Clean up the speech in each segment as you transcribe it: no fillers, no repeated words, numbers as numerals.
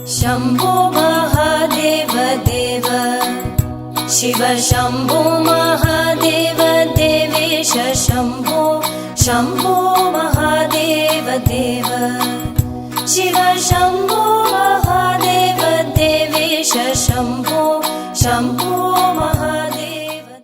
Shambho Mahadev Dev Shiv Shambho Mahadev Devesh Shambho Shambho Mahadev Dev Shiv Shambho Mahadev Devesh Shambho Shambho Mahadev.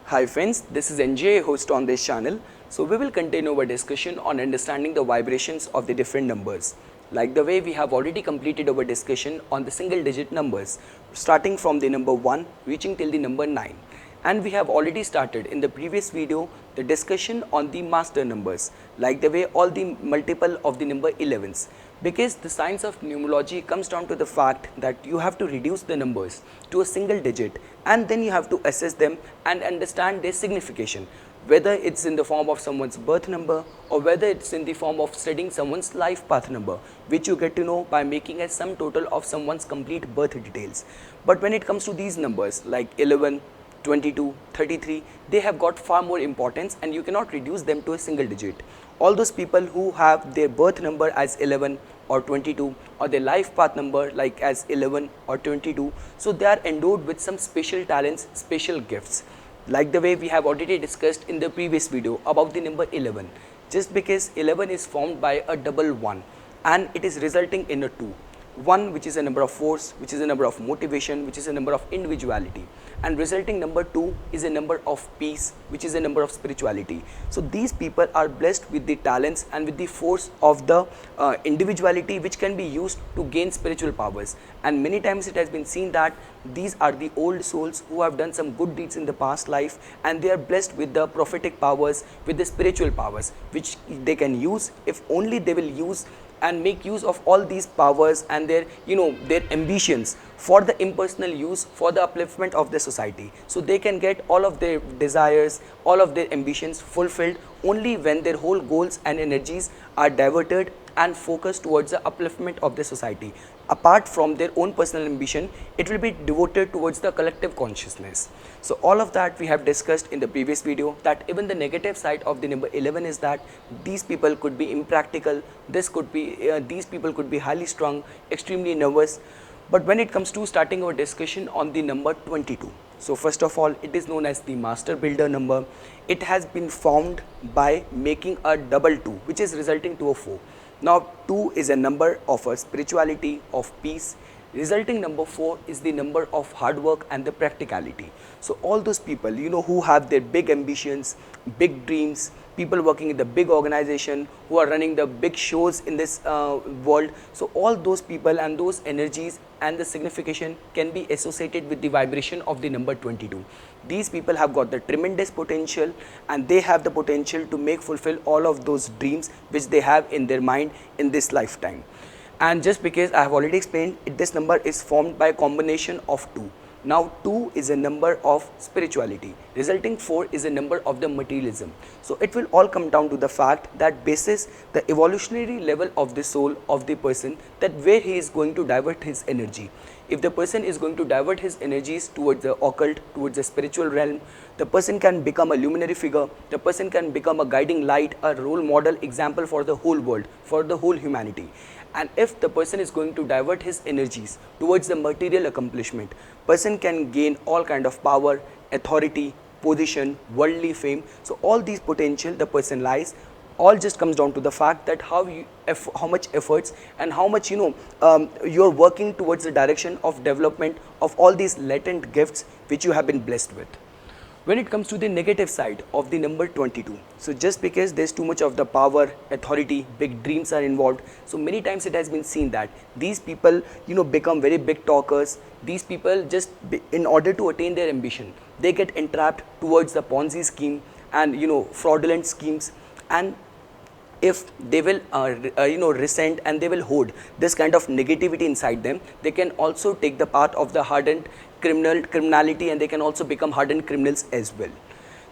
Hi friends, this is NJ, host on this channel. So we will continue our discussion on understanding the vibrations of the different numbers. Like the way we have already completed our discussion on the single digit numbers, starting from the number 1 reaching till the number 9. And we have already started in the previous video the discussion on the master numbers, like the way all the multiple of the number 11s. Because the science of numerology comes down to the fact that you have to reduce the numbers to a single digit and then you have to assess them and understand their signification, whether it's in the form of someone's birth number or whether it's in the form of studying someone's life path number, which you get to know by making a sum total of someone's complete birth details. But when it comes to these numbers like 11, 22, 33, they have got far more importance and you cannot reduce them to a single digit. All those people who have their birth number as 11 or 22 or their life path number like as 11 or 22, so they are endowed with some special talents, special gifts. Like the way we have already discussed in the previous video about the number 11. Just because 11 is formed by a double 1 and it is resulting in a 2. 1 which is a number of force, which is a number of motivation, which is a number of individuality, and resulting number 2 is a number of peace, which is a number of spirituality. So these people are blessed with the talents and with the force of the individuality which can be used to gain spiritual powers. And many times it has been seen that these are the old souls who have done some good deeds in the past life and they are blessed with the prophetic powers, with the spiritual powers which they can use if only they will use and make use of all these powers and their their ambitions for the impersonal use, for the upliftment of the society. So they can get all of their desires, all of their ambitions fulfilled only when their whole goals and energies are diverted and focused towards the upliftment of the society. Apart from their own personal ambition, it will be devoted towards the collective consciousness. So all of that we have discussed in the previous video, that even the negative side of the number 11 is that these people could be impractical, these people could be highly strung, extremely nervous. But when it comes to starting our discussion on the number 22, so first of all, it is known as the master builder number. It has been formed by making a double 2 which is resulting to a 4. Now 2 is a number of a spirituality, of peace. Resulting number 4 is the number of hard work and the practicality. So all those people who have their big ambitions, big dreams, people working in the big organization, who are running the big shows in this world, so all those people and those energies and the signification can be associated with the vibration of the number 22. These people have got the tremendous potential and they have the potential to fulfill all of those dreams which they have in their mind in this lifetime. And just because I have already explained, this number is formed by a combination of 2. Now 2 is a number of spirituality, resulting 4 is a number of the materialism. So it will all come down to the fact that basis the evolutionary level of the soul of the person, that where he is going to divert his energy. If the person is going to divert his energies towards the occult, towards the spiritual realm, the person can become a luminary figure, the person can become a guiding light, a role model example for the whole world, for the whole humanity. And if the person is going to divert his energies towards the material accomplishment, person can gain all kind of power, authority, position, worldly fame. So all these potential the person lies, all just comes down to the fact that how much efforts and how much you're working towards the direction of development of all these latent gifts which you have been blessed with. When it comes to the negative side of the number 22, so just because there's too much of the power, authority, big dreams are involved, so many times it has been seen that these people become very big talkers. These people in order to attain their ambition, they get entrapped towards the Ponzi scheme and fraudulent schemes. And if they will resent and they will hoard this kind of negativity inside them, they can also take the path of the hardened criminality and they can also become hardened criminals as well.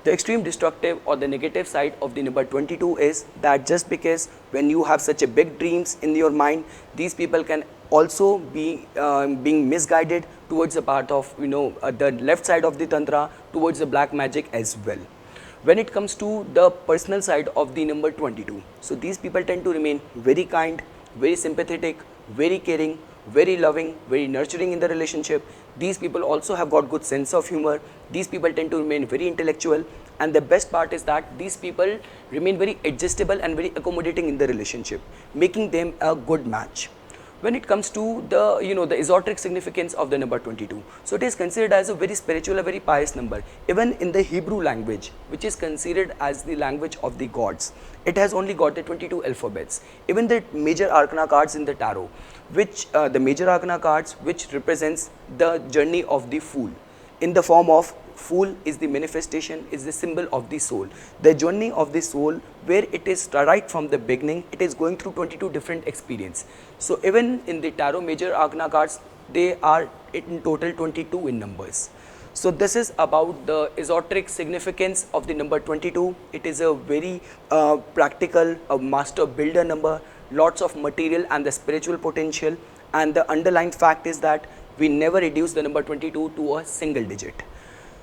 The extreme destructive or the negative side of the number 22 is that just because when you have such a big dreams in your mind, these people can also be being misguided towards the path of the left side of the tantra, towards the black magic as well. When it comes to the personal side of the number 22, so these people tend to remain very kind, very sympathetic, very caring, very loving, very nurturing in the relationship. These people also have got good sense of humor. These people tend to remain very intellectual, and the best part is that these people remain very adjustable and very accommodating in the relationship, making them a good match. When it comes to the esoteric significance of the number 22, so it is considered as a very spiritual, a very pious number. Even in the Hebrew language, which is considered as the language of the gods, it has only got the 22 alphabets. Even the major arcana cards in the tarot, which the major arcana cards which represents the journey of the fool, in the form of fool is the manifestation, is the symbol of the soul, the journey of the soul, where it is right from the beginning, it is going through 22 different experience. So even in the tarot major arcana cards, they are in total 22 in numbers. So this is about the esoteric significance of the number 22. It is a very practical, a master builder number, lots of material and the spiritual potential, and the underlying fact is that we never reduce the number 22 to a single digit.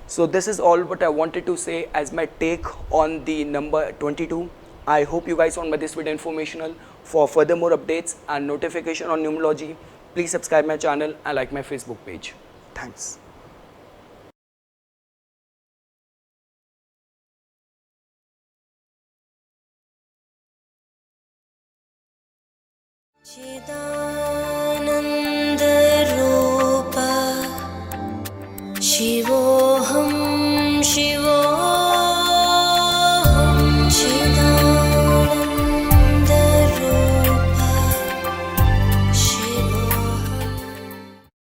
So this is all what I wanted to say as my take on the number 22. I hope you guys found this video informational. For further more updates and notification on numerology, please subscribe my channel and like my Facebook page. Thanks. चिदानन्दरूप शिवोऽहं शिव